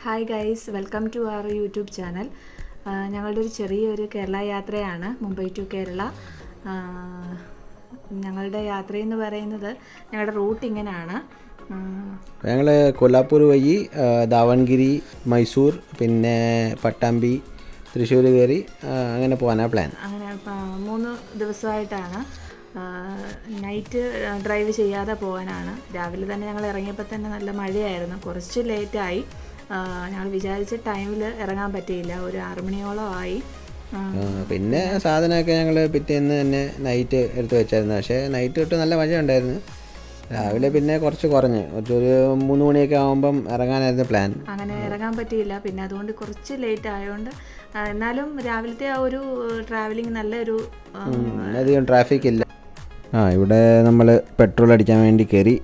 Hi guys, welcome to our YouTube channel. ഞങ്ങളുടെ ഒരു ചെറിയൊരു കേരള യാത്രയാണ്, മുംബൈ ടു കേരള. ഞങ്ങളുടെ യാത്രയെന്ന് പറയുന്നത് ഞങ്ങളുടെ റൂട്ട് ഇങ്ങനെയാണ്. ഞങ്ങൾ കൊല്ലാപ്പൂർ വഴി ദാവൺഗിരി, മൈസൂർ, പിന്നെ പട്ടാമ്പി, തൃശ്ശൂർ കയറി അങ്ങനെ പോകാനാണ് പ്ലാൻ. അങ്ങനെ 3 ദിവസമായിട്ടാണ്. നൈറ്റ് ഡ്രൈവ് ചെയ്യാതെ പോകാനാണ്. രാവിലെ തന്നെ ഞങ്ങൾ ഇറങ്ങിയപ്പോൾ തന്നെ നല്ല മഴയായിരുന്നു. കുറച്ച് ലേറ്റായി. ഞങ്ങൾ വിചാരിച്ച ടൈമിൽ ഇറങ്ങാൻ പറ്റിയില്ല. ഒരു 6 മണിയോളം ആയി. പിന്നെ സാധനമൊക്കെ ഞങ്ങൾ പിറ്റേന്ന് തന്നെ നൈറ്റ് എടുത്ത് വെച്ചായിരുന്നു. പക്ഷേ നൈറ്റ് തൊട്ട് നല്ല മഴ ഉണ്ടായിരുന്നു. രാവിലെ പിന്നെ കുറച്ച് കുറഞ്ഞ് ഒരു 3 മണിയൊക്കെ ആകുമ്പം ഇറങ്ങാനായിരുന്നു പ്ലാൻ. അങ്ങനെ ഇറങ്ങാൻ പറ്റിയില്ല. പിന്നെ അതുകൊണ്ട് കുറച്ച് ലേറ്റ് ആയതുകൊണ്ട്, എന്നാലും രാവിലത്തെ ആ ഒരു ട്രാവലിംഗ് നല്ലൊരു അധികം ട്രാഫിക് ഇല്ല. ഇവിടെ നമ്മൾ പെട്രോൾ അടിക്കാൻ വേണ്ടി കയറി.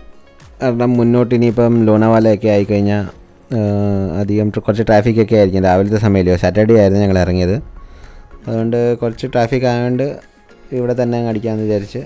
കാരണം മുന്നോട്ട് ഇനിയിപ്പം ലോനാവാലയൊക്കെ ആയിക്കഴിഞ്ഞാൽ അധികം കുറച്ച് ട്രാഫിക്കൊക്കെ ആയിരിക്കും. രാവിലത്തെ സമയമല്ലോ, സാറ്റർഡേ ആയിരുന്നു ഞങ്ങൾ ഇറങ്ങിയത്. അതുകൊണ്ട് കുറച്ച് ട്രാഫിക് ആയതുകൊണ്ട് ഇവിടെ തന്നെ അങ്ങ് അടിക്കാമെന്ന് വിചാരിച്ച്.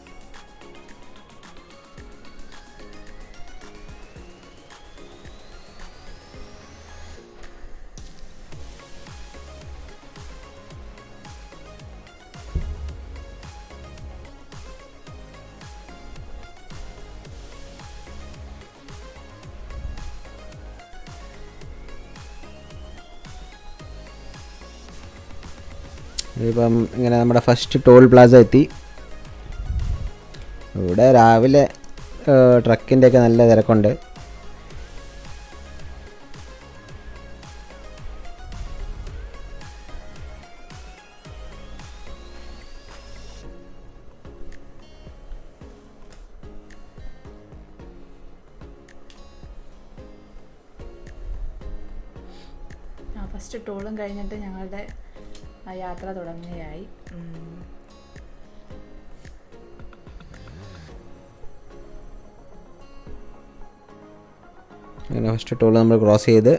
ഇപ്പം ഇങ്ങനെ നമ്മുടെ ഫസ്റ്റ് ടോൾ പ്ലാസ എത്തി. ഇവിടെ രാവിലെ ട്രക്കിൻ്റെയൊക്കെ നല്ല തിരക്കുണ്ട്. ഫസ്റ്റ് ടോളും കഴിഞ്ഞിട്ട് ഞങ്ങളുടെ യാത്ര തുടങ്ങുകയായി. അങ്ങനെ ഫസ്റ്റ് ടോൾ നമ്മൾ ക്രോസ് ചെയ്ത്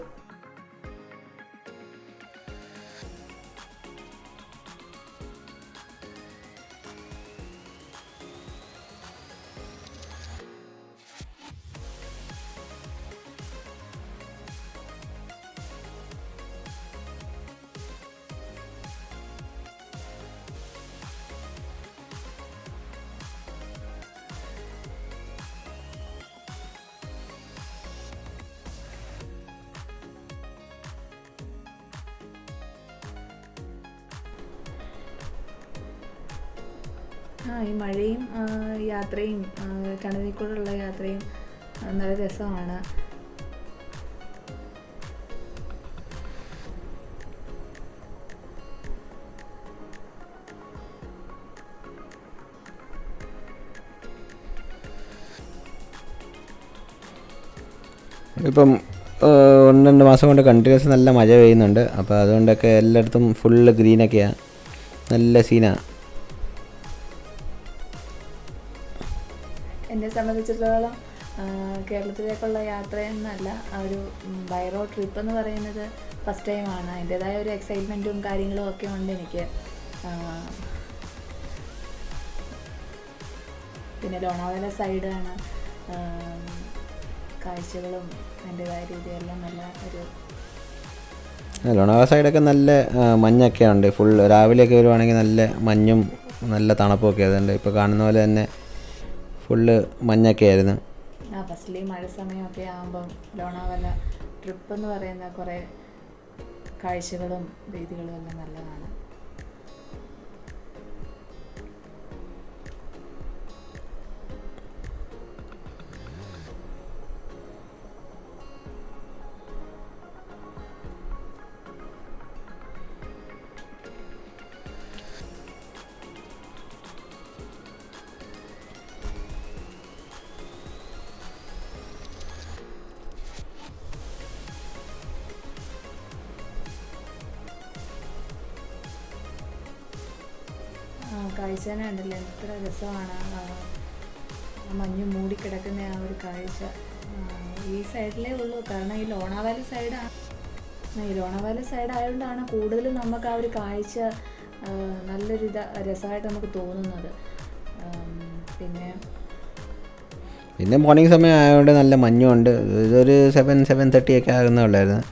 ഈ മഴയും യാത്രയും ടണലിൽ കൂടെയുള്ള യാത്രയും നല്ല രസമാണ്. ഇപ്പം 1-2 മാസം കൊണ്ട് കണ്ടിന്യൂസ് നല്ല മഴ പെയ്യുന്നുണ്ട്. അപ്പോൾ അതുകൊണ്ടൊക്കെ എല്ലായിടത്തും ഫുള്ള് ഗ്രീനൊക്കെയാണ്, നല്ല സീനാണ്. എന്നെ സംബന്ധിച്ചിടത്തോളം കേരളത്തിലേക്കുള്ള യാത്രയെന്നല്ല, ഒരു ബൈ റോഡ് ട്രിപ്പ് എന്ന് പറയുന്നത് ഫസ്റ്റ് ടൈമാണ്. അതിൻ്റേതായ ഒരു എക്സൈറ്റ്മെൻറ്റും കാര്യങ്ങളും ഒക്കെ ഉണ്ട് എനിക്ക്. പിന്നെ ലോണാവാല സൈഡാണ്, കാഴ്ചകളും അതിൻ്റേതായ രീതിയെല്ലാം നല്ല ഒരു ലോണാവാല സൈഡൊക്കെ നല്ല മഞ്ഞൊക്കെ ഉണ്ട്. ഫുൾ രാവിലെയൊക്കെ വരുവാണെങ്കിൽ നല്ല മഞ്ഞും നല്ല തണുപ്പൊക്കെ അതുണ്ട്. ഇപ്പോൾ കാണുന്ന പോലെ തന്നെ ഫുള്ള് മഞ്ഞൊക്കെ ആയിരുന്നു. ഫസ്റ്റിൽ മഴ സമയമൊക്കെ ആകുമ്പം ലോണാവാല ട്രിപ്പ് എന്ന് പറയുന്ന കുറേ കാഴ്ചകളും രീതികളും എല്ലാം നല്ലതാണ്. കാഴ്ച കണ്ടില്ലേ, എത്ര രസമാണ്. മഞ്ഞ് മൂടിക്കിടക്കുന്ന ആ ഒരു കാഴ്ച ഈ സൈഡിലേ ഉള്ളൂ. കാരണം ഈ ലോണാവാല സൈഡ് ആയതുകൊണ്ടാണ് കൂടുതലും നമുക്ക് ആ ഒരു കാഴ്ച നല്ലൊരു രസമായിട്ട് നമുക്ക് തോന്നുന്നത്. പിന്നെ മോർണിംഗ് സമയം ആയതുകൊണ്ട് നല്ല മഞ്ഞുണ്ട്. ഇതൊരു 7-7:30 ഒക്കെ ആകുന്നുള്ളായിരുന്നു.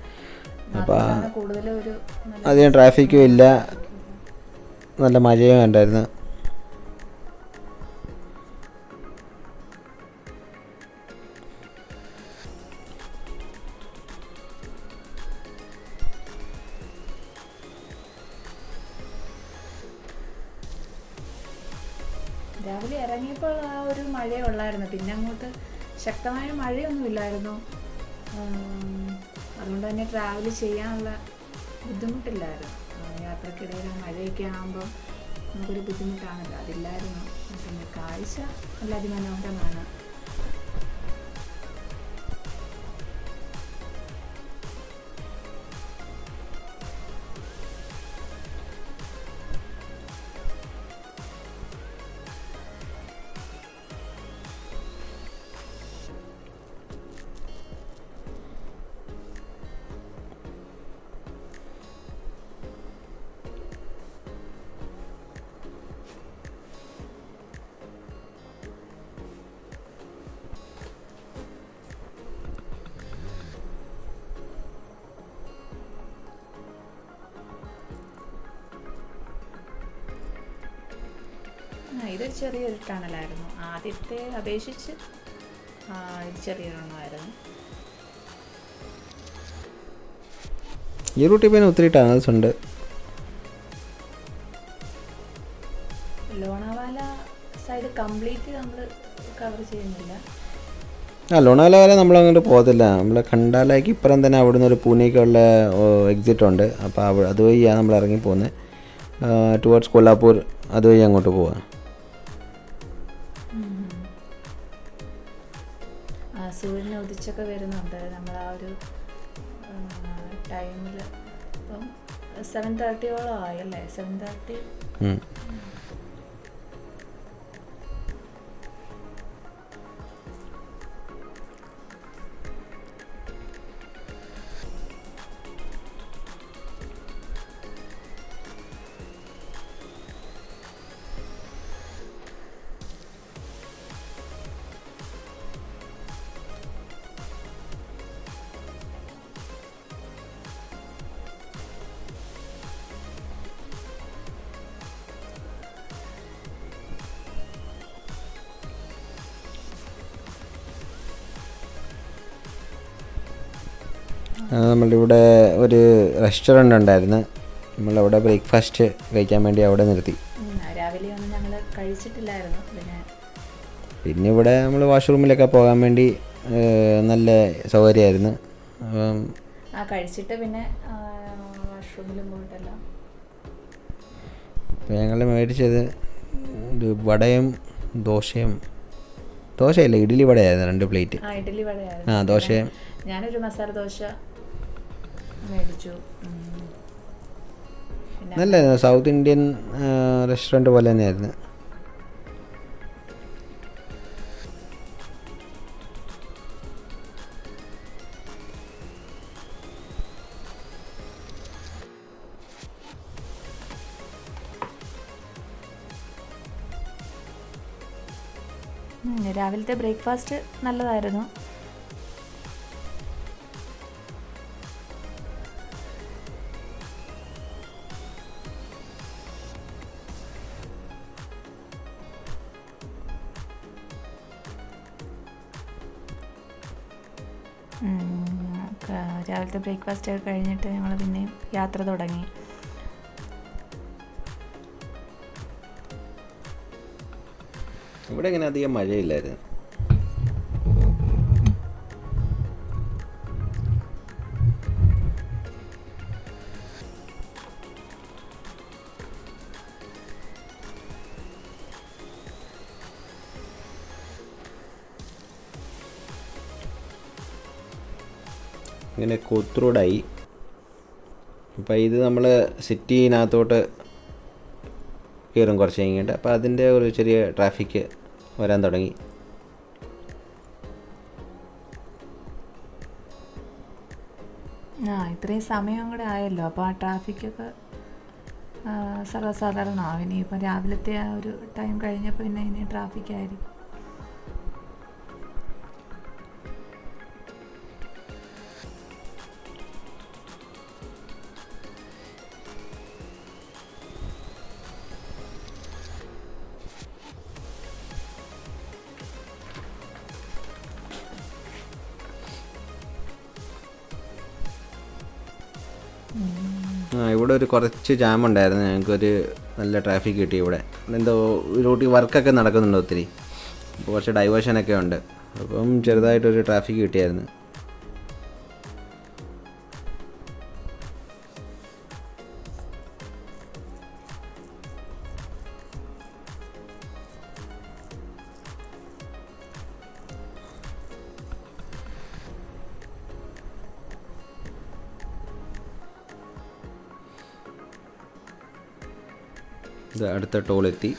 അപ്പോൾ കൂടുതലും ഒരു അധികം ട്രാഫിക്കും ഇല്ല, നല്ല മഴയും ഉണ്ടായിരുന്നു. രാവിലെ ഇറങ്ങിയപ്പോൾ ആ ഒരു മഴയേ ഉള്ളായിരുന്നു, പിന്നെ അങ്ങോട്ട് ശക്തമായ മഴയൊന്നും ഇല്ലായിരുന്നു. അതുകൊണ്ട് തന്നെ ട്രാവൽ ചെയ്യാനുള്ള ബുദ്ധിമുട്ടില്ലായിരുന്നു. യാത്രക്കിടയിൽ മഴയൊക്കെ ആകുമ്പം നമുക്കൊരു ബുദ്ധിമുട്ടാണല്ലോ, അതില്ലായിരുന്നു. പിന്നെ കാഴ്ച നല്ല അതിമനോഹരമാണ്. ഇതൊരു ചെറിയൊരു ടണലായിരുന്നു, ആദ്യത്തെ അപേക്ഷിച്ച് ഇത് ചെറിയൊരെണ്ണമായിരുന്നു. ഈ റൂട്ടിൽ പിന്നെ ഒത്തിരി ടണൽസ് ഉണ്ട്. ലോണാവാല സൈഡ് കംപ്ലീറ്റ് നമ്മൾ കവർ ചെയ്യുന്നില്ല. ലോണാവാല വരെ നമ്മളങ്ങോട്ട് പോകത്തില്ല. നമ്മൾ ഖണ്ടാലയ്ക്ക് ഇപ്പുറം തന്നെ അവിടെ നിന്ന് ഒരു പൂനെക്കുള്ള എക്സിറ്റ് ഉണ്ട്. അപ്പോൾ അതുവഴിയാണ് നമ്മൾ ഇറങ്ങി പോകുന്നത്. ടുവേർഡ്സ് കൊല്ലാപ്പൂർ അതുവഴി അങ്ങോട്ട് പോവാം. സൂര്യനെ ഉദിച്ചൊക്കെ വരുന്നുണ്ട് നമ്മൾ ആ ഒരു ടൈമിൽ. ഇപ്പം 7:30 ആയല്ലേ, 7:30. നമ്മളുടെ ഇവിടെ ഒരു റെസ്റ്റോറൻ്റ് ഉണ്ടായിരുന്നു. നമ്മളവിടെ ബ്രേക്ക്ഫാസ്റ്റ് കഴിക്കാൻ വേണ്ടി അവിടെ നിർത്തി. രാവിലെ ഒന്നും ഞങ്ങൾ കഴിച്ചിട്ടില്ലായിരുന്നു. പിന്നെ ഇവിടെ നമ്മൾ വാഷ്റൂമിലൊക്കെ പോകാൻ വേണ്ടി നല്ല സൗകര്യമായിരുന്നു. കഴിച്ചിട്ട് പിന്നെ വാഷ്റൂമിലും പോയിട്ടല്ല. അപ്പോൾ ഞങ്ങൾ മേടിച്ചത് ഒരു വടയും ദോശയില്ല, ഇഡ്ഡലി വടയായിരുന്നു 2 പ്ലേറ്റ്. ഇഡ്ഡലി വടയായിരുന്നു. ദോശയും ഞാനൊരു മസാല ദോശ മേടിച്ചു. നല്ല സൗത്ത് ഇന്ത്യൻ റെസ്റ്റോറൻറ്റ് പോലെ തന്നെയായിരുന്നു. രാവിലത്തെ ബ്രേക്ക്ഫാസ്റ്റ് നല്ലതായിരുന്നു. രാവിലത്തെ ബ്രേക്ക്ഫാസ്റ്റ് ഒക്കെ കഴിഞ്ഞിട്ട് ഞങ്ങൾ പിന്നെ യാത്ര തുടങ്ങി. ഇവിടെ ഇങ്ങനെ അധികം മഴയില്ലായിരുന്നു. ഇങ്ങനെ കൊത്രൂടായി. അപ്പോൾ ഇത് നമ്മൾ സിറ്റിനകത്തോട്ട് കയറും കുറച്ച് കഴിഞ്ഞിട്ട്. അപ്പോൾ അതിൻ്റെ ഒരു ചെറിയ ട്രാഫിക്ക് വരാൻ തുടങ്ങി. ഇത്രയും സമയം കൂടെ ആയല്ലോ, അപ്പോൾ ആ ട്രാഫിക്കൊക്കെ സർവ്വസാധാരണമാവും. ഇനിയിപ്പോൾ രാവിലത്തെ ആ ഒരു ടൈം കഴിഞ്ഞപ്പോൾ പിന്നെ ഇനി ട്രാഫിക്കായിരിക്കും. ഇവിടെ ഒരു കുറച്ച് ജാം ഉണ്ടായിരുന്നു, ഞങ്ങൾക്കൊരു നല്ല ട്രാഫിക് കിട്ടി ഇവിടെ. എന്തോ റൂട്ടിൽ വർക്കൊക്കെ നടക്കുന്നുണ്ട് ഒത്തിരി, അപ്പോൾ കുറച്ച് ഡൈവേഷനൊക്കെ ഉണ്ട്, അപ്പം ചെറുതായിട്ടൊരു ട്രാഫിക് കിട്ടിയായിരുന്നു. ഇത് അടുത്ത ടോളെത്തി.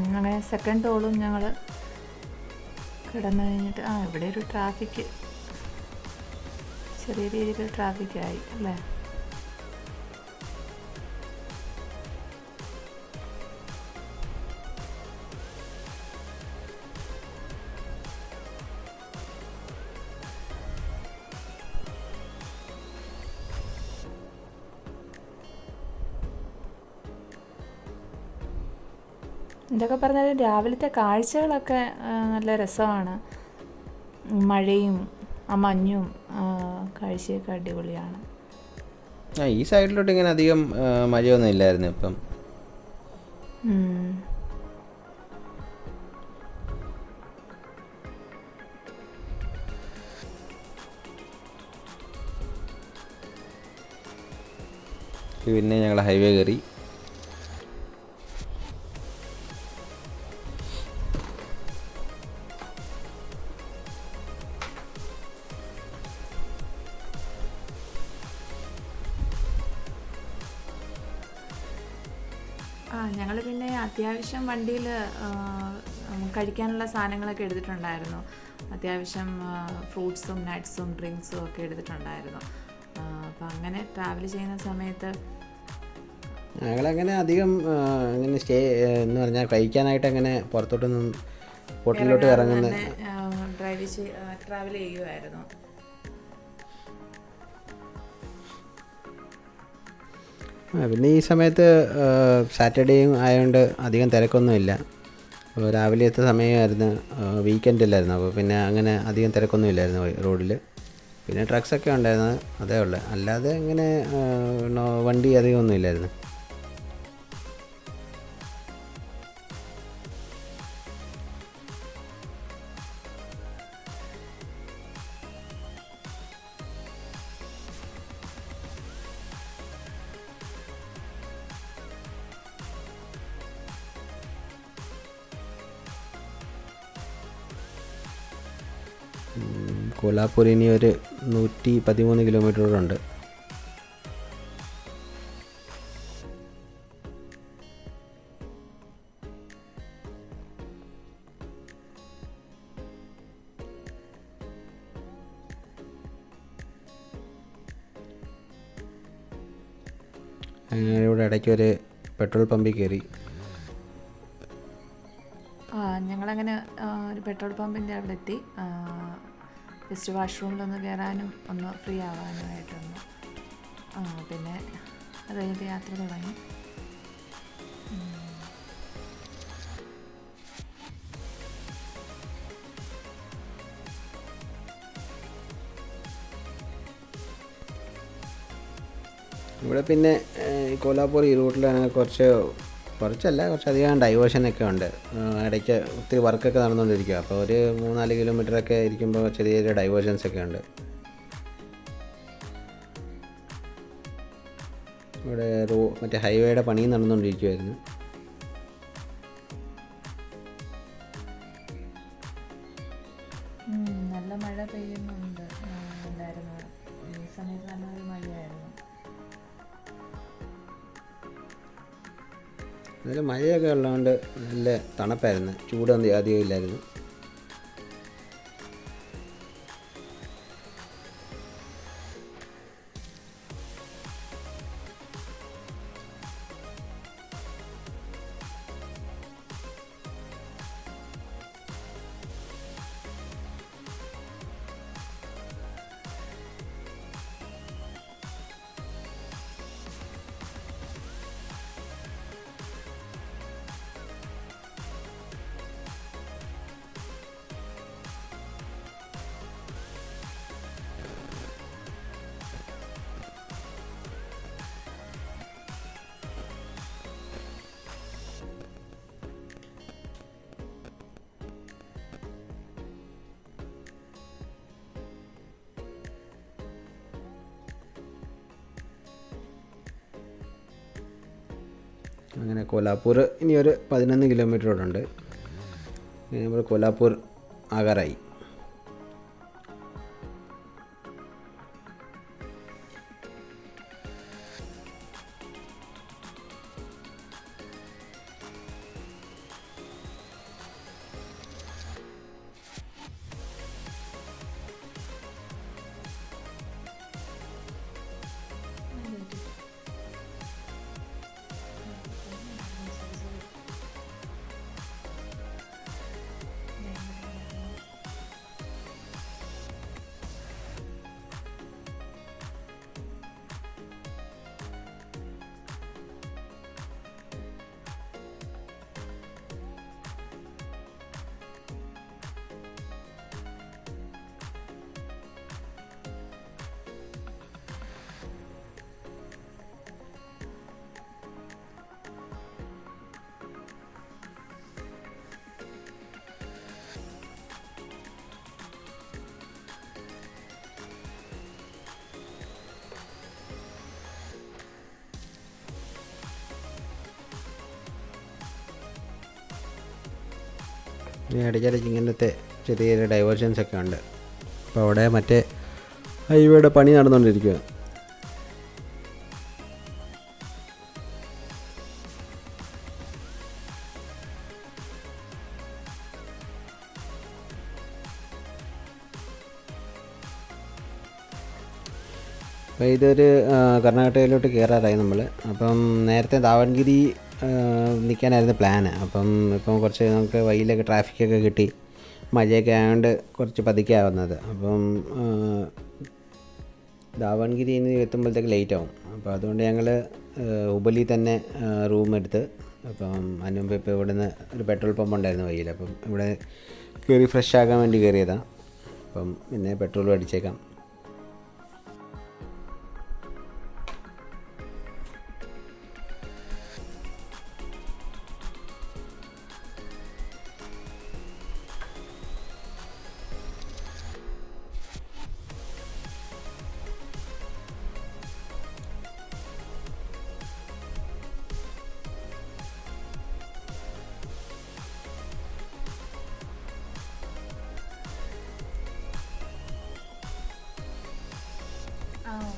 അങ്ങനെ സെക്കൻഡ് ടോളും ഞങ്ങൾ കിടന്നു കഴിഞ്ഞിട്ട് ഇവിടെ ഒരു ട്രാഫിക്, ചെറിയ രീതിയിൽ ട്രാഫിക്കായി അല്ലേ. എന്തൊക്കെ പറഞ്ഞാലും രാവിലത്തെ കാഴ്ചകളൊക്കെ നല്ല രസമാണ്. മഴയും മഞ്ഞും കാഴ്ചയൊക്കെ അടിപൊളിയാണ്. ഈ സൈഡിലോട്ട് ഇങ്ങനെ അധികം മഴയൊന്നും ഇല്ലായിരുന്നു ഇപ്പം. പിന്നെ ഞങ്ങൾ ഹൈവേ കയറി. ഞങ്ങൾ പിന്നെ അത്യാവശ്യം വണ്ടിയിൽ കഴിക്കാനുള്ള സാധനങ്ങളൊക്കെ എടുത്തിട്ടുണ്ടായിരുന്നു. അത്യാവശ്യം ഫ്രൂട്ട്സും നട്ട്സും ഡ്രിങ്ക്സും ഒക്കെ എടുത്തിട്ടുണ്ടായിരുന്നു. അപ്പം അങ്ങനെ ട്രാവൽ ചെയ്യുന്ന സമയത്ത് ഞങ്ങളങ്ങനെ അധികം അങ്ങനെ സ്റ്റേ എന്ന് പറഞ്ഞാൽ കഴിക്കാനായിട്ട് അങ്ങനെ പുറത്തോട്ടൊന്നും ഹോട്ടലിലോട്ട് ഇറങ്ങുന്ന ട്രാവൽ ചെയ്യുമായിരുന്നു. പിന്നെ ഈ സമയത്ത് സാറ്റർഡേയും ആയതുകൊണ്ട് അധികം തിരക്കൊന്നുമില്ല. അപ്പോൾ രാവിലത്തെ സമയമായിരുന്നു, വീക്കെൻഡിലായിരുന്നു, അപ്പോൾ പിന്നെ അങ്ങനെ അധികം തിരക്കൊന്നും ഇല്ലായിരുന്നു റോഡിൽ. പിന്നെ ട്രക്സൊക്കെ ഉണ്ടായിരുന്നു, അതേ ഉള്ളൂ. അല്ലാതെ ഇങ്ങനെ വണ്ടി അധികം ഒന്നും ഇല്ലായിരുന്നു. കോലാപ്പൂർ ഇനി ഒരു 113 കിലോമീറ്ററുണ്ട്. അങ്ങനെ ഇവിടെ ഇടയ്ക്ക് ഒരു പെട്രോൾ പമ്പിൽ കയറി. ഞങ്ങളങ്ങനെ ഒരു പെട്രോൾ പമ്പിൻ്റെ അവിടെ എത്തി. ജസ്റ്റ് വാഷ്റൂമിലൊന്ന് കയറാനും ഒന്ന് ഫ്രീ ആവാനുമായിട്ടൊന്ന് പിന്നെ അത് കഴിഞ്ഞിട്ട് യാത്ര തുടങ്ങി. ഇവിടെ പിന്നെ കോലാപ്പൂർ ഈ റൂട്ടിലാണ് കുറച്ചധികം ഡൈവേഷനൊക്കെ ഉണ്ട്. ഇടയ്ക്ക് ഒത്തിരി വർക്കൊക്കെ നടന്നുകൊണ്ടിരിക്കുക. അപ്പോൾ ഒരു 3-4 കിലോമീറ്ററൊക്കെ ഇരിക്കുമ്പോൾ ചെറിയ ചെറിയ ഡൈവേഷൻസൊക്കെ ഉണ്ട്. ഇവിടെ മറ്റേ ഹൈവേയുടെ പണിയും നടന്നുകൊണ്ടിരിക്കുമായിരുന്നു. നല്ല മഴ പെയ്യുന്നുണ്ട് ഉണ്ടായിരുന്നു. ഈ സമയത്ത് നല്ലൊരു മഴയായിരുന്നു. നല്ല മഴയൊക്കെ ഉള്ളതുകൊണ്ട് നല്ല തണുപ്പായിരുന്നു, ചൂടൊന്നും അധികം ഇല്ലായിരുന്നു. അങ്ങനെ കോലാപ്പൂർ ഇനി ഒരു 11 കിലോമീറ്ററോടുണ്ട്. ഇനി നമ്മൾ കോലാപ്പൂർ ആകാറായി. ഇനി ഇടയ്ക്കിടയ്ക്ക് ഇങ്ങനത്തെ ചെറിയ ചെറിയ ഡൈവേർഷൻസ് ഒക്കെ ഉണ്ട്. അപ്പോൾ അവിടെ മറ്റേ ഹൈവേയുടെ പണി നടന്നുകൊണ്ടിരിക്കുക. അപ്പോൾ ഇതൊരു കർണാടകയിലോട്ട് കയറാറായി നമ്മൾ. അപ്പം നേരത്തെ ദാവൺഗിരി നിൽക്കാനായിരുന്നു പ്ലാന്. അപ്പം ഇപ്പം കുറച്ച് നമുക്ക് വഴിയിലൊക്കെ ട്രാഫിക്കൊക്കെ കിട്ടി, മഴയൊക്കെ ആയതുകൊണ്ട് കുറച്ച് പതുക്കെയാവുന്നത്. അപ്പം ദാവൺഗിരി എത്തുമ്പോഴത്തേക്ക് ലേറ്റ് ആവും. അപ്പോൾ അതുകൊണ്ട് ഞങ്ങൾ ഹുബലി തന്നെ റൂം എടുത്ത്, അപ്പം അതിന് മുമ്പ് ഇപ്പോൾ ഇവിടുന്ന് ഒരു പെട്രോൾ പമ്പ് ഉണ്ടായിരുന്നു വഴിയിൽ. അപ്പം ഇവിടെ കയറി ഫ്രഷ് ആക്കാൻ വേണ്ടി കയറിയതാണ്. അപ്പം പിന്നെ പെട്രോൾ അടിച്ചേക്കാം.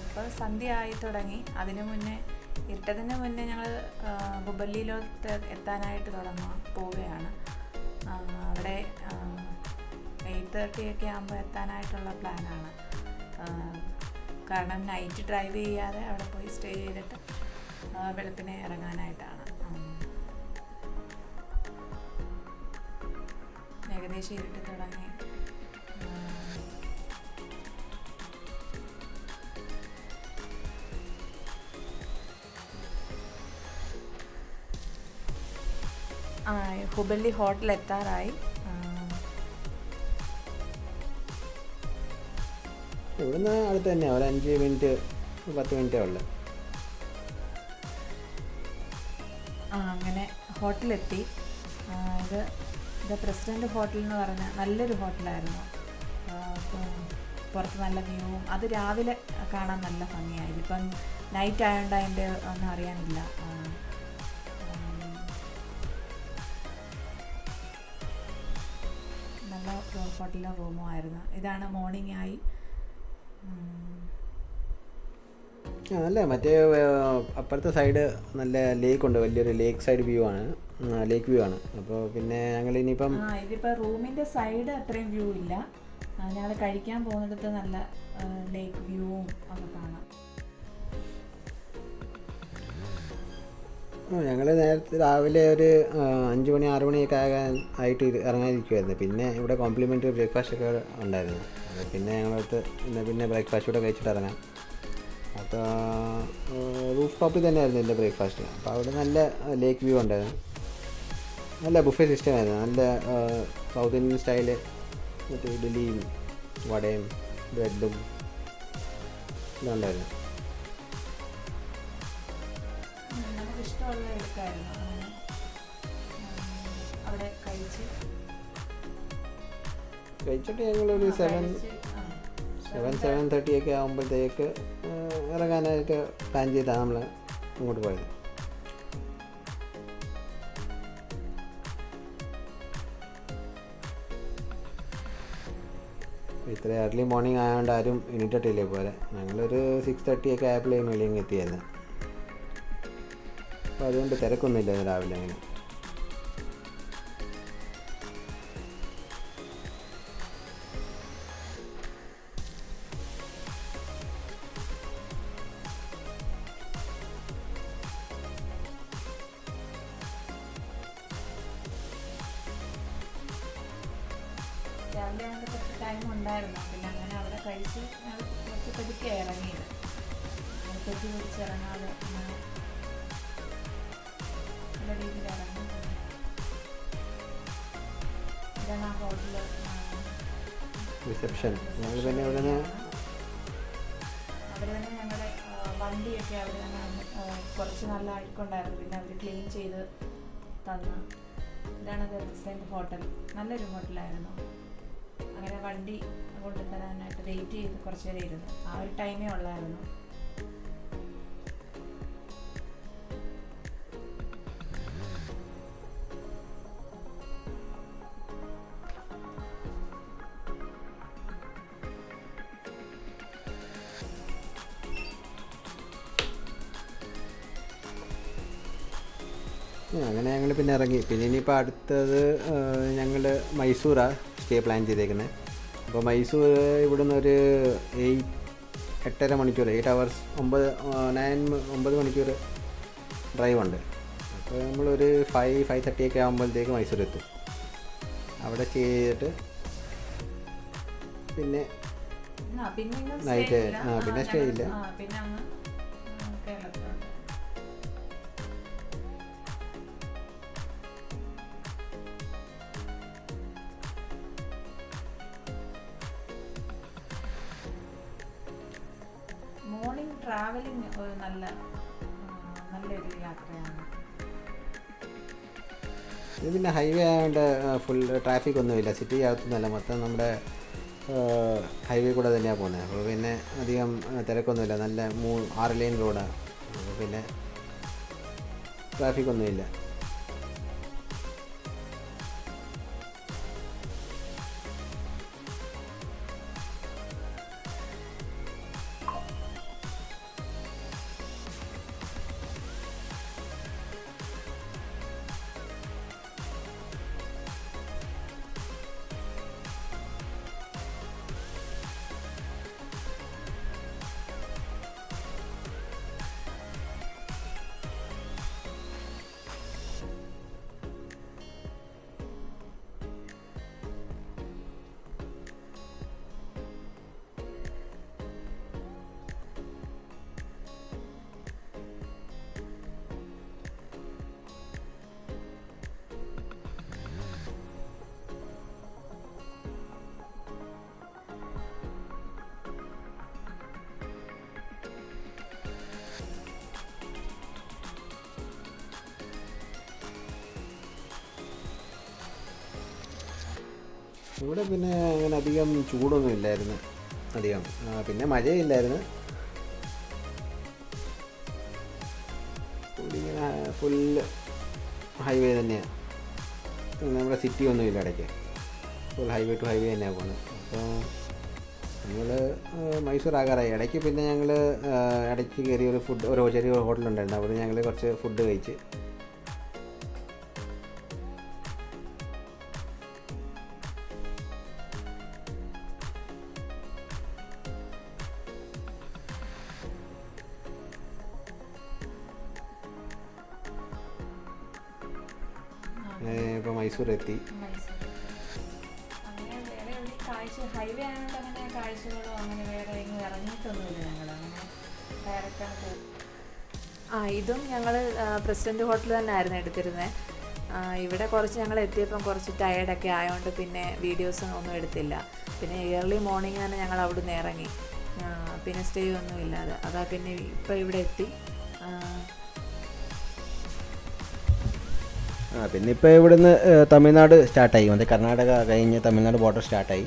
ഇപ്പോൾ സന്ധ്യ ആയി തുടങ്ങി. അതിനു മുന്നേ ഇരുട്ടതിന് മുന്നേ ഞങ്ങൾ ഹുബല്ലിയിലോട്ട് എത്താനായിട്ട് പോവുകയാണ്. അവിടെ 8:30 ഒക്കെ ആകുമ്പോൾ എത്താനായിട്ടുള്ള പ്ലാനാണ്. കാരണം നൈറ്റ് ഡ്രൈവ് ചെയ്യാതെ അവിടെ പോയി സ്റ്റേ ചെയ്തിട്ട് വെളുപ്പിനെ ഇറങ്ങാനായിട്ടാണ്. ഏകദേശം ഇരുട്ട് തുടങ്ങി. ഹുബല്ലി ഹോട്ടൽ എത്താറായി. ഇവിടുന്ന് അടുത്ത് തന്നെയാണ്, ഒരു 5 മിനിറ്റ് 10 മിനിറ്റേ ഉള്ളു. അങ്ങനെ ഹോട്ടലെത്തി. ഇത് പ്രസിഡൻറ്റ് ഹോട്ടൽ എന്ന് പറഞ്ഞാൽ നല്ലൊരു ഹോട്ടലായിരുന്നു. പുറത്ത് നല്ല വ്യൂവും, അത് രാവിലെ കാണാൻ നല്ല ഭംഗിയായിരുന്നു. ഇപ്പം നൈറ്റ് ആയതുകൊണ്ട് അതിൻ്റെ ഒന്നും അറിയാനില്ല. നല്ല ഹോട്ടലിലെ റൂമും ആയിരുന്നു. ഇതാണ് മോർണിംഗ് ആയി. അല്ല, മറ്റേ അപ്പുറത്തെ സൈഡ് നല്ല ലേക്കുണ്ട്, വലിയൊരു ലേക്ക് സൈഡ് വ്യൂ ആണ്, ലേക്ക് വ്യൂ ആണ്. അപ്പോൾ പിന്നെ ഞങ്ങൾ ഇനിയിപ്പം ഇതിപ്പോൾ റൂമിൻ്റെ സൈഡ് അത്രയും വ്യൂ ഇല്ല. ഞങ്ങൾ കഴിക്കാൻ പോകുന്നിടത്ത് നല്ല ലേക്ക് വ്യൂവും ഒക്കെ കാണാം. ഞങ്ങൾ നേരത്തെ രാവിലെ ഒരു 5 മണി 6 മണിയൊക്കെ ആയിട്ട് ഇറങ്ങാതിരിക്കുമായിരുന്നു. പിന്നെ ഇവിടെ കോംപ്ലിമെൻ്ററി ബ്രേക്ക്ഫാസ്റ്റ് ഒക്കെ ഉണ്ടായിരുന്നു. അപ്പോൾ പിന്നെ ഞങ്ങളടുത്ത് പിന്നെ ബ്രേക്ക്ഫാസ്റ്റ് കൂടെ കഴിച്ചിട്ട് ഇറങ്ങാം. അപ്പോൾ റൂഫ് ടോപ്പിൽ തന്നെയായിരുന്നു എൻ്റെ ബ്രേക്ക്ഫാസ്റ്റ്. അപ്പോൾ അവിടെ നല്ല ലേക്ക് വ്യൂ ഉണ്ടായിരുന്നു. നല്ല ബുഫേ സിസ്റ്റം ആയിരുന്നു. നല്ല സൗത്ത് ഇന്ത്യൻ സ്റ്റൈല്, മറ്റേ ഇഡ്ഡലിയും വടയും ബ്രെഡും ഇതുണ്ടായിരുന്നു. ഇഷ്ടമുള്ള എടുക്കായിരുന്നു. അങ്ങനെ അവിടെ കഴിച്ചിട്ട് ഞങ്ങളൊരു 7:30 ഒക്കെ ആകുമ്പോഴത്തേക്ക് ഇറങ്ങാനായിട്ട് പ്ലാൻ ചെയ്താണ് നമ്മൾ അങ്ങോട്ട് പോയത്. ഇത്ര ഏർലി മോർണിംഗ് ആയതുകൊണ്ട് ആരും എണീറ്റിട്ടില്ലേ പോലെ. ഞങ്ങളൊരു 6:30 ഒക്കെ ആയപ്പോഴേക്കും വെളിയിൽ എത്തിയായിരുന്നു. അപ്പോൾ അതുകൊണ്ട് തിരക്കൊന്നുമില്ല രാവിലെ അങ്ങനെ. രാവിലെ ഞങ്ങൾക്ക് കുറച്ച് ടൈം ഉണ്ടായിരുന്നു. പിന്നെ അങ്ങനെ അവിടെ കഴിച്ച് ഞങ്ങൾ കുറച്ച് പതുക്കെ ഇറങ്ങിയത്. തെറ്റി പിടിച്ച് ഇറങ്ങാതെ അങ്ങനെ നല്ല രീതിയിൽ ഇറങ്ങി. ഇതാണ് ആ ഹോട്ടല് റിസപ്ഷൻ. ഞങ്ങൾ പിന്നെ ഇവിടെ നിന്ന് അവർ തന്നെ ഞങ്ങളുടെ വണ്ടിയൊക്കെ അവർ തന്നെ കുറച്ച് നല്ല അഴുക്കുണ്ടായിരുന്നു. പിന്നെ അവർ ക്ലീൻ ചെയ്ത് തന്നു. ഇതാണ് റെസ്റ്റോറൻറ്റ് ഹോട്ടൽ. നല്ലൊരു ഹോട്ടലായിരുന്നു. അങ്ങനെ വണ്ടി കൊണ്ടുതരാനായിട്ട് വെയിറ്റ് ചെയ്ത് കുറച്ച് നേരം ഇരുന്നു. ആ ഒരു ടൈമേ ഉള്ളായിരുന്നു. അങ്ങനെ ഞങ്ങൾ പിന്നെ ഇറങ്ങി. പിന്നെ ഇനിയിപ്പോൾ അടുത്തത് ഞങ്ങൾ മൈസൂറാണ് സ്റ്റേ പ്ലാൻ ചെയ്തേക്കുന്നത്. അപ്പോൾ മൈസൂർ ഇവിടുന്ന് ഒരു 8.5 മണിക്കൂർ, 8 hours, 9 മണിക്കൂർ ഡ്രൈവ് ഉണ്ട്. അപ്പോൾ നമ്മളൊരു 5:30 ഒക്കെ ആകുമ്പോഴത്തേക്ക് മൈസൂർ എത്തും. അവിടെ സ്റ്റേ ചെയ്തിട്ട് പിന്നെ നൈറ്റ് പിന്നെ സ്റ്റേ ഇല്ല. മോർണിംഗ് ട്രാവലിംഗ് ഒരു നല്ലൊരു യാത്രയാണ്. ഇത് പിന്നെ ഹൈവേ ആയതുകൊണ്ട് ഫുൾ ട്രാഫിക് ഒന്നുമില്ല. സിറ്റി അകത്തൊന്നുമല്ല, മൊത്തം നമ്മുടെ ഹൈവേ കൂടെ തന്നെയാണ് പോകുന്നത്. അപ്പോൾ പിന്നെ അധികം തിരക്കൊന്നുമില്ല. നല്ല 6 ലൈൻ റോഡാണ്. അപ്പോൾ പിന്നെ ട്രാഫിക് ഒന്നുമില്ല. ഇവിടെ പിന്നെ അങ്ങനെ അധികം ചൂടൊന്നും ഇല്ലായിരുന്നു അധികം. പിന്നെ മഴയില്ലായിരുന്നു. ഇങ്ങനെ ഫുള്ള് ഹൈവേ തന്നെയാണ്. നമ്മുടെ സിറ്റി ഒന്നുമില്ല ഇടയ്ക്ക്. ഫുൾ ഹൈവേ ടു ഹൈവേ തന്നെയാണ് പോകുന്നത്. അപ്പോൾ ഞങ്ങൾ മൈസൂർ ആകാറായി. ഇടയ്ക്ക് പിന്നെ ഞങ്ങൾ ഇടയ്ക്ക് കയറി ഒരു ചെറിയ ഹോട്ടലുണ്ടായിരുന്നു. അവിടെ ഞങ്ങൾ കുറച്ച് ഫുഡ് കഴിച്ച് ഇപ്പോൾ മൈസൂർ എത്തി. അങ്ങനെ വേറെ എവിടെ ഹൈവേ ആയതുകൊണ്ട് അങ്ങനെ കാഴ്ചകളോ അങ്ങനെ വേറെ എങ്ങും ഇറങ്ങിയിട്ടൊന്നുമില്ല. ഞങ്ങൾ അങ്ങനെ ഡയറക്റ്റാണ് പോകും. ഇതും ഞങ്ങൾ പ്രസിഡൻറ്റ് ഹോട്ടൽ തന്നെ ആയിരുന്നു എടുത്തിരുന്നത്. ഇവിടെ കുറച്ച് ഞങ്ങൾ എത്തിയപ്പം കുറച്ച് ടയേർഡൊക്കെ ആയതുകൊണ്ട് പിന്നെ വീഡിയോസ് ഒന്നും എടുത്തില്ല. പിന്നെ ഏർലി മോർണിംഗ് തന്നെ ഞങ്ങൾ അവിടുന്ന് ഇറങ്ങി. പിന്നെ സ്റ്റേ ഒന്നും ഇല്ലാതെ അതാ പിന്നെ ഇപ്പോൾ ഇവിടെ എത്തി. പിന്നെ ഇപ്പോൾ ഇവിടുന്ന് തമിഴ്നാട് സ്റ്റാർട്ടായി. മറ്റേ കർണാടക കഴിഞ്ഞ് തമിഴ്നാട് ബോർഡർ സ്റ്റാർട്ടായി.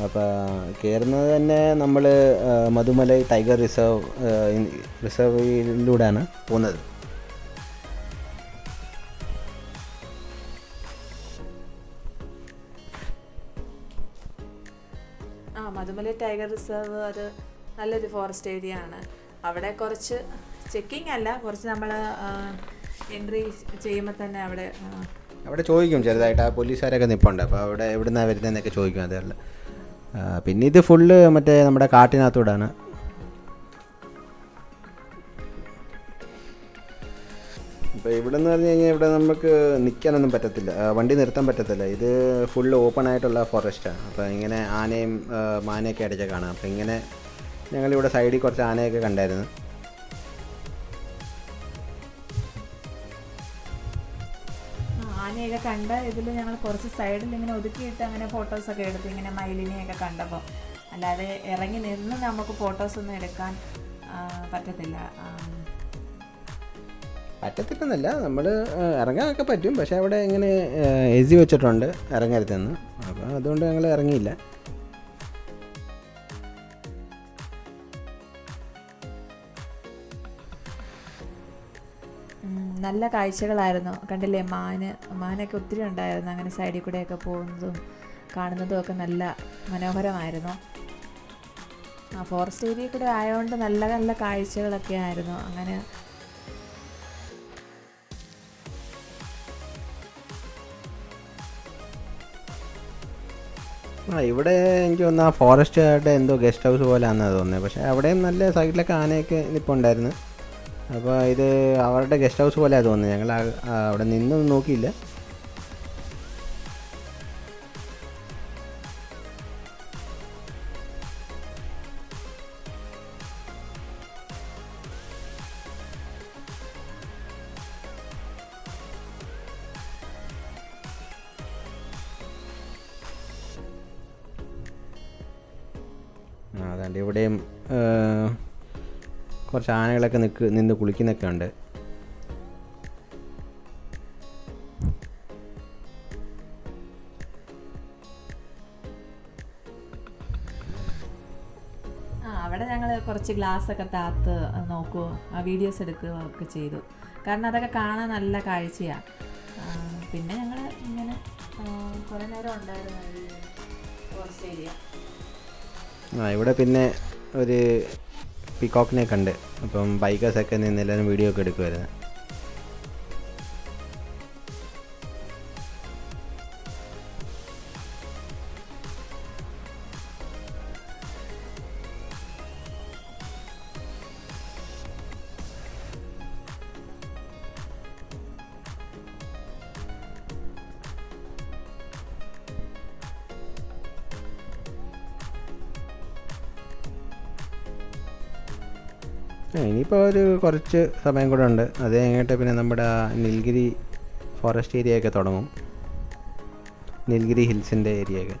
അപ്പോൾ കയറുന്നത് തന്നെ നമ്മൾ മധുമലൈ ടൈഗർ റിസർവിലൂടെയാണ് പോകുന്നത്. മധുമല ടൈഗർ റിസർവ് അത് നല്ലൊരു ഫോറസ്റ്റ് ഏരിയ ആണ്. അവിടെ കുറച്ച് ചെക്കിംഗ് അല്ല, കുറച്ച് നമ്മൾ എൻട്രി ചെയ്യുമ്പോൾ തന്നെ അവിടെ ചോദിക്കും ചെറുതായിട്ട്, ആ പോലീസുകാരൊക്കെ നിൽപ്പുണ്ട്. അപ്പോൾ അവിടെ എവിടുന്നാണ് വരുന്നതെന്നൊക്കെ ചോദിക്കും. അതല്ല, പിന്നെ ഇത് ഫുള്ള് മറ്റേ നമ്മുടെ കാട്ടിനകത്തൂടാണ്. ഇപ്പോൾ ഇവിടെ നിന്ന് പറഞ്ഞു കഴിഞ്ഞാൽ ഇവിടെ നമുക്ക് നിൽക്കാനൊന്നും പറ്റത്തില്ല, വണ്ടി നിർത്താൻ പറ്റത്തില്ല. ഇത് ഫുള്ള് ഓപ്പൺ ആയിട്ടുള്ള ഫോറസ്റ്റാണ്. അപ്പോൾ ഇങ്ങനെ ആനയും മാനയൊക്കെ അടിച്ച് കാണാം. അപ്പോൾ ഇങ്ങനെ ഞങ്ങളിവിടെ സൈഡിൽ കുറച്ച് ആനയൊക്കെ കണ്ടായിരുന്നു. ആനയൊക്കെ കണ്ട ഇതിൽ ഞങ്ങൾ കുറച്ച് സൈഡിൽ ഇങ്ങനെ ഒതുക്കിയിട്ട് അങ്ങനെ ഫോട്ടോസൊക്കെ എടുത്ത് ഇങ്ങനെ മയിലിനെയൊക്കെ കണ്ടപ്പോൾ. അല്ലാതെ ഇറങ്ങി നിന്ന് നമുക്ക് ഫോട്ടോസൊന്നും എടുക്കാൻ പറ്റത്തില്ലെന്നല്ല, നമ്മൾ ഇറങ്ങാനൊക്കെ പറ്റും. പക്ഷേ അവിടെ ഇങ്ങനെ എഴുതി വെച്ചിട്ടുണ്ട് ഇറങ്ങരുതെന്ന്. അപ്പോൾ അതുകൊണ്ട് ഞങ്ങൾ ഇറങ്ങിയില്ല. നല്ല കാഴ്ചകളായിരുന്നു. കണ്ടില്ലേ, മാനൊക്കെ ഒത്തിരി ഉണ്ടായിരുന്നു. അങ്ങനെ സൈഡിൽ കൂടെയൊക്കെ പോകുന്നതും കാണുന്നതും ഒക്കെ നല്ല മനോഹരമായിരുന്നു. ഫോറസ്റ്റ് ഏരിയ കൂടെ ആയതുകൊണ്ട് നല്ല നല്ല കാഴ്ചകളൊക്കെ ആയിരുന്നു. അങ്ങനെ ഇവിടെ എനിക്ക് തോന്നുന്നു ആ ഫോറസ്റ്റുകാരുടെ എന്തോ ഗസ്റ്റ് ഹൗസ് പോലെയാണെന്നാണ് തോന്നുന്നത്. പക്ഷേ അവിടെയും നല്ല സൈഡിലൊക്കെ ആനയൊക്കെ നിൽപ്പുണ്ടായിരുന്നു. അപ്പോൾ ഇത് അവരുടെ ഗസ്റ്റ് ഹൗസ് പോലെയാണ് തോന്നുന്നത്. ഞങ്ങൾ അവിടെ നിന്നൊന്നും നോക്കിയില്ല. അതുകൊണ്ട് ഇവിടെയും കുറച്ച് ആനകളൊക്കെ നിന്ന് കുളിക്കുന്നൊക്കെ ഉണ്ട്. അവിടെ ഞങ്ങൾ കുറച്ച് ഗ്ലാസ്സൊക്കെ താത്ത് നോക്കുകയോ വീഡിയോസ് എടുക്കുകയോ ഒക്കെ ചെയ്തു. കാരണം അതൊക്കെ കാണാൻ നല്ല കാഴ്ചയാണ്. പിന്നെ ഞങ്ങൾ ഇങ്ങനെ കുറേ നേരം ഉണ്ടായിരുന്നു ഈ ഫോറസ്റ്റ് ഏരിയ. ഇവിടെ പിന്നെ ഒരു പീകോക്കിനെ കണ്ട്. അപ്പം ബൈക്കേഴ്സൊക്കെ നിന്ന് എല്ലാവരും വീഡിയോ ഒക്കെ എടുക്കുമായിരുന്നു. ഇനിയിപ്പോൾ ഒരു കുറച്ച് സമയം കൂടെ ഉണ്ട്. അത് കഴിഞ്ഞിട്ട് പിന്നെ നമ്മുടെ നീൽഗിരി ഫോറസ്റ്റ് ഏരിയയൊക്കെ തുടങ്ങും. നീൽഗിരി ഹിൽസിൻ്റെ ഏരിയയൊക്കെ.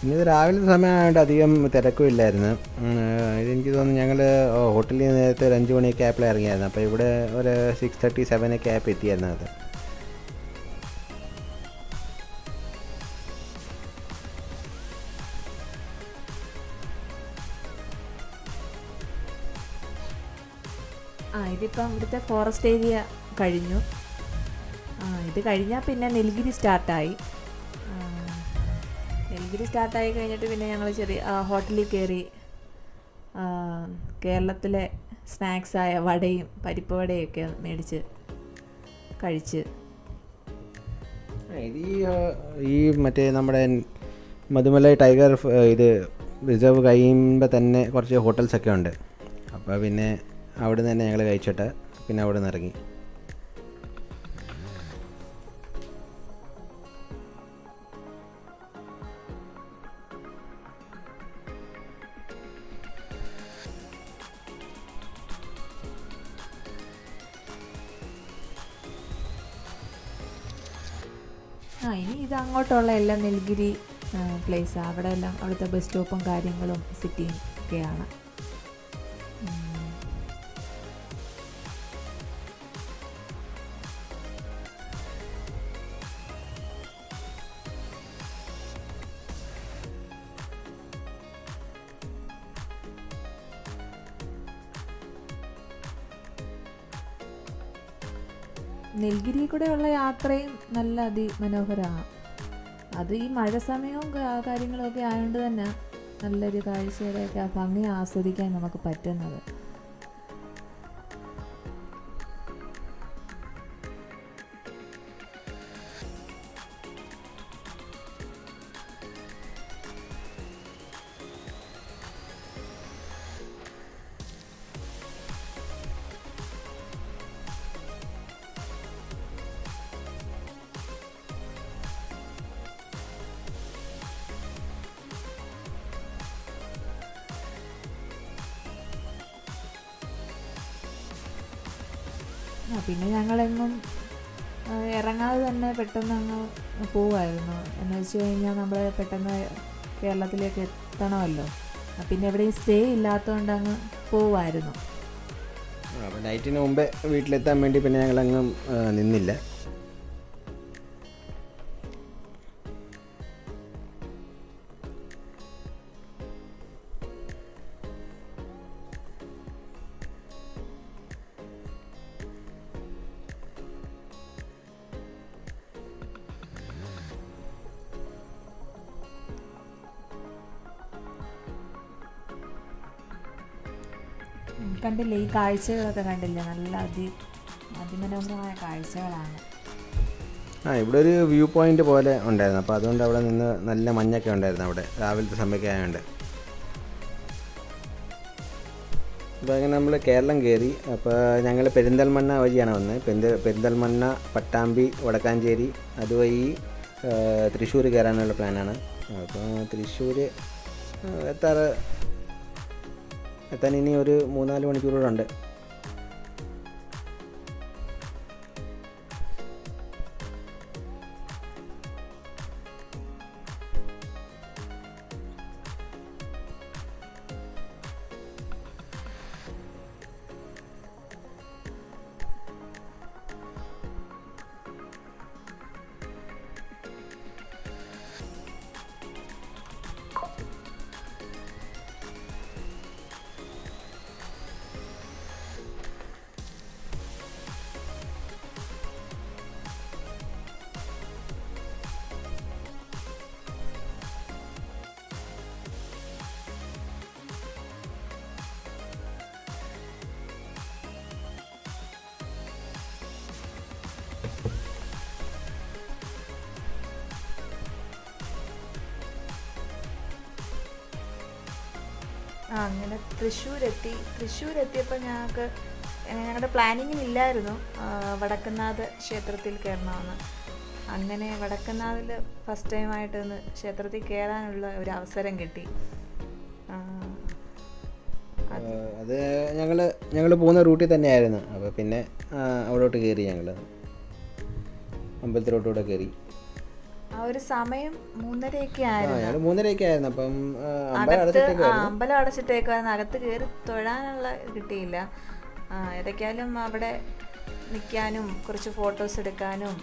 പിന്നെ ഇത് രാവിലത്തെ സമയമായതുകൊണ്ട് അധികം തിരക്കും ഇല്ലായിരുന്നു. ഇതെനിക്ക് തോന്നുന്നു ഞങ്ങൾ ഹോട്ടലിൽ നിന്ന് നേരത്തെ ഒരു 5 മണിയൊക്കെ ആയപ്പോഴാണ് ഇറങ്ങിയായിരുന്നു. അപ്പോൾ ഇവിടെ ഒരു 6:30, 7 ഒക്കെ ആയപ്പോൾ എത്തിയായിരുന്നു. അത് ഇതിപ്പം ഇവിടുത്തെ ഫോറസ്റ്റ് ഏരിയ കഴിഞ്ഞു. ഇത് കഴിഞ്ഞാൽ പിന്നെ നീൽഗിരി സ്റ്റാർട്ടായി. നീൽഗിരി സ്റ്റാർട്ടായി കഴിഞ്ഞിട്ട് പിന്നെ ഞങ്ങൾ ചെറിയ ഹോട്ടലിൽ കയറി കേരളത്തിലെ സ്നാക്സായ വടയും പരിപ്പ് വടയൊക്കെ മേടിച്ച് കഴിച്ച്. ഇത് ഈ മറ്റേ നമ്മുടെ മധുമലൈ ടൈഗർ ഇത് റിസർവ് കഴിയുമ്പോൾ തന്നെ കുറച്ച് ഹോട്ടൽസൊക്കെ ഉണ്ട്. അപ്പോൾ പിന്നെ അവിടെ നിന്ന് തന്നെ ഞങ്ങൾ കഴിച്ചിട്ട് പിന്നെ അവിടെ നിന്ന് ഇറങ്ങി. ഇനി ഇത് അങ്ങോട്ടുള്ള എല്ലാം നീൽഗിരി പ്ലേസാണ്. അവിടെ എല്ലാം അവിടുത്തെ ബസ് സ്റ്റോപ്പും കാര്യങ്ങളും സിറ്റിയും ഒക്കെയാണ്. നീലഗിരി കൂടെയുള്ള യാത്രയും നല്ല അതിമനോഹരമാണ്. അത് ഈ മഴ സമയവും കാര്യങ്ങളൊക്കെ ആയതുകൊണ്ട് തന്നെ നല്ലൊരു കാഴ്ചയുടെയൊക്കെ ആ ഭംഗി ആസ്വദിക്കാൻ നമുക്ക് പറ്റുന്നത്. പിന്നെ ഞങ്ങളെങ്ങും ഇറങ്ങാതെ തന്നെ പെട്ടെന്ന് അങ്ങ് പോവുമായിരുന്നു. എന്ന് വെച്ച് കഴിഞ്ഞാൽ നമ്മൾ പെട്ടെന്ന് കേരളത്തിലേക്ക് എത്തണമല്ലോ. പിന്നെ എവിടെയും സ്റ്റേ ഇല്ലാത്തതുകൊണ്ട് അങ്ങ് പോവുമായിരുന്നു. അപ്പോൾ നൈറ്റിന് മുമ്പേ വീട്ടിലെത്താൻ വേണ്ടി പിന്നെ ഞങ്ങളങ്ങ് നിന്നില്ല. കണ്ടില്ലേ ഈ കാഴ്ചകളൊക്കെ കണ്ടില്ലേ, നല്ല അതിമനോഹരമായ കാഴ്ചകളാണ്. ഇവിടെ ഒരു വ്യൂ പോയിൻ്റ് പോലെ ഉണ്ടായിരുന്നു. അപ്പോൾ അതുകൊണ്ട് അവിടെ നിന്ന് നല്ല മഞ്ഞൊക്കെ ഉണ്ടായിരുന്നു അവിടെ രാവിലത്തെ സമയമൊക്കെ ആയതുകൊണ്ട്. അപ്പോൾ അങ്ങനെ നമ്മൾ കേരളം കയറി. അപ്പോൾ ഞങ്ങൾ പെരിന്തൽമണ്ണ വഴിയാണ് വന്നത്. പെരിന്തൽമണ്ണ, പട്ടാമ്പി, വടക്കാഞ്ചേരി അതുവഴി തൃശ്ശൂർ കയറാനുള്ള പ്ലാനാണ്. അപ്പോൾ തൃശ്ശൂർ എത്താൻ ഇനി ഒരു 3-4 മണിക്കൂറുകൂടെ ഉണ്ട്. അങ്ങനെ തൃശ്ശൂരെത്തിയപ്പോൾ ഞങ്ങളുടെ പ്ലാനിങ്ങിലില്ലായിരുന്നു വടക്കുന്നാഥ ക്ഷേത്രത്തിൽ കയറണമെന്ന്. അങ്ങനെ വടക്കുന്നാഥിൽ ഫസ്റ്റ് ടൈമായിട്ടൊന്ന് ക്ഷേത്രത്തിൽ കയറാനുള്ള ഒരു അവസരം കിട്ടി. അത് ഞങ്ങൾ പോകുന്ന റൂട്ടിൽ തന്നെയായിരുന്നു. അപ്പോൾ പിന്നെ അവിടോട്ട് കയറി, ഞങ്ങൾ അമ്പലത്തിലോട്ടുകൂടെ കയറി. ആ ഒരു സമയം 3:30 ആയിരുന്നു. 3:30 ആയിരുന്നു. അപ്പം അമ്പലം അടച്ചിട്ടേക്കായിരുന്നു. അകത്ത് കയറി തൊഴാനുള്ള കിട്ടിയില്ല. ഏതൊക്കെയാലും അവിടെ നിൽക്കാനും കുറച്ച് ഫോട്ടോസ് എടുക്കാനും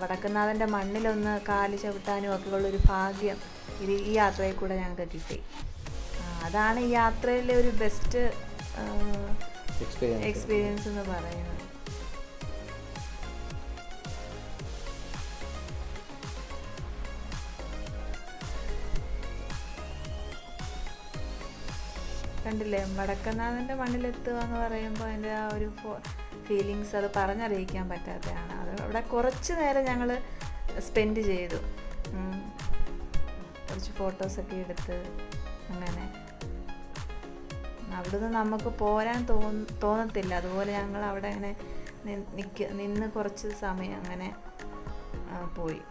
വടക്കുന്നാഥൻ്റെ മണ്ണിലൊന്ന് കാല് ചവിട്ടാനും ഒക്കെ ഉള്ളൊരു ഭാഗ്യം ഈ യാത്രയിൽ കൂടെ ഞങ്ങൾക്ക് കിട്ടി. അതാണ് ഈ യാത്രയിലെ ഒരു ബെസ്റ്റ് എക്സ്പീരിയൻസ് എന്ന് പറയുന്നത്. കണ്ടില്ലേ, വടക്കുന്നാഥൻ്റെ മണ്ണിലെത്തുക എന്ന് പറയുമ്പോൾ അതിൻ്റെ ആ ഒരു ഫീലിങ്സ് അത് പറഞ്ഞറിയിക്കാൻ പറ്റാത്തതാണ്. അത് അവിടെ കുറച്ച് നേരം ഞങ്ങൾ സ്പെൻഡ് ചെയ്തു. കുറച്ച് ഫോട്ടോസൊക്കെ എടുത്ത് അങ്ങനെ അവിടുന്ന് നമുക്ക് പോരാൻ തോന്നത്തില്ല. അതുപോലെ ഞങ്ങൾ അവിടെ അങ്ങനെ നിന്ന് കുറച്ച് സമയം അങ്ങനെ പോയി.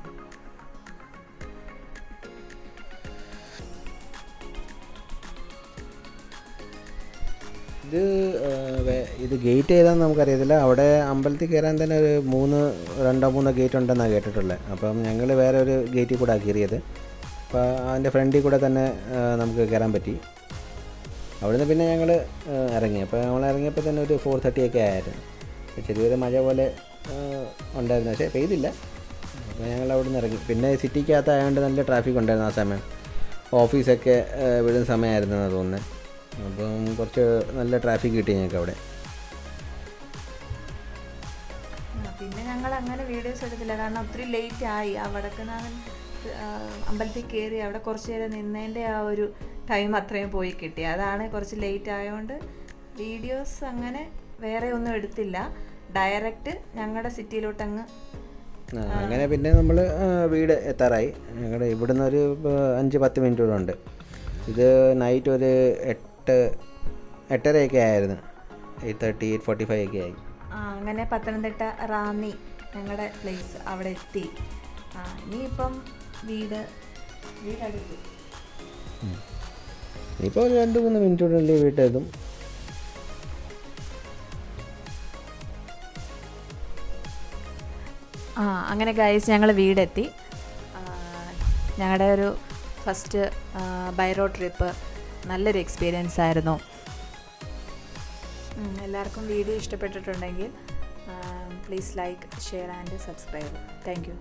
ഇത് ഗേറ്റ് ഏതാണെന്ന് നമുക്കറിയത്തില്ല. അവിടെ അമ്പലത്തിൽ കയറാൻ തന്നെ ഒരു 2-3 ഗേറ്റ് ഉണ്ടെന്നാണ് കേട്ടിട്ടുള്ളത്. അപ്പം ഞങ്ങൾ വേറെ ഒരു ഗേറ്റിൽ കൂടെ കയറിയത്. അപ്പോൾ അതിൻ്റെ ഫ്രണ്ടിൽ കൂടെ തന്നെ നമുക്ക് കയറാൻ പറ്റി. അവിടുന്ന് പിന്നെ ഞങ്ങൾ ഇറങ്ങി. അപ്പോൾ നമ്മൾ ഇറങ്ങിയപ്പോൾ തന്നെ ഒരു 4:30 ഒക്കെ ആയിരുന്നു. ചെറിയൊരു മഴ പോലെ ഉണ്ടായിരുന്നു, പക്ഷേ പെയ്തില്ല. അപ്പോൾ ഞങ്ങൾ അവിടെ നിന്ന് ഇറങ്ങി. പിന്നെ സിറ്റിക്കകത്തായതുകൊണ്ട് നല്ല ട്രാഫിക് ഉണ്ടായിരുന്നു ആ സമയം. ഓഫീസൊക്കെ വിടുന്ന സമയമായിരുന്നു എന്നാണ് തോന്നുന്നത്. അപ്പം കുറച്ച് നല്ല ട്രാഫിക് കിട്ടി ഞങ്ങൾക്ക് അവിടെ. പിന്നെ ഞങ്ങൾ അങ്ങനെ വീഡിയോസ് എടുത്തില്ല, കാരണം ഒത്തിരി ലേറ്റ് ആയി. ആ വടക്കുന്നാഥൻ അമ്പലത്തിൽ കയറി അവിടെ കുറച്ച് നേരം നിന്നതിൻ്റെ ആ ഒരു ടൈം അത്രയും പോയി കിട്ടി. അതാണ് കുറച്ച് ലേറ്റ് ആയതുകൊണ്ട് വീഡിയോസ് അങ്ങനെ വേറെ ഒന്നും എടുത്തില്ല. ഡയറക്റ്റ് ഞങ്ങളുടെ സിറ്റിയിലോട്ടങ്ങ് അങ്ങനെ പിന്നെ നമ്മൾ വീട് എത്താറായി. ഞങ്ങളുടെ ഇവിടുന്ന് ഒരു 5-10 മിനിറ്റ് കൂടെ ഉണ്ട്. ഇത് നൈറ്റ് ഒരു 8:30 ആയിരുന്നു. 8:30, 8:45 ഒക്കെ ആയി. അങ്ങനെ പത്തനംതിട്ട റാന്നി ഞങ്ങളുടെ പ്ലേസ് അവിടെ എത്തി. ഇനിയിപ്പം വീടടുത്തു. ഇനിയിപ്പോൾ ഒരു 2-3 മിനിറ്റ് വീട്ടിലെത്തും. അങ്ങനെ ഗൈസ് ഞങ്ങൾ വീടെത്തി. ഞങ്ങളുടെ ഒരു ഫസ്റ്റ് ബൈ റോഡ് ട്രിപ്പ് നല്ലൊരു എക്സ്പീരിയൻസ് ആയിരുന്നു. എല്ലാവർക്കും വീഡിയോ ഇഷ്ടപ്പെട്ടിട്ടുണ്ടെങ്കിൽ please like, share and subscribe. Thank you.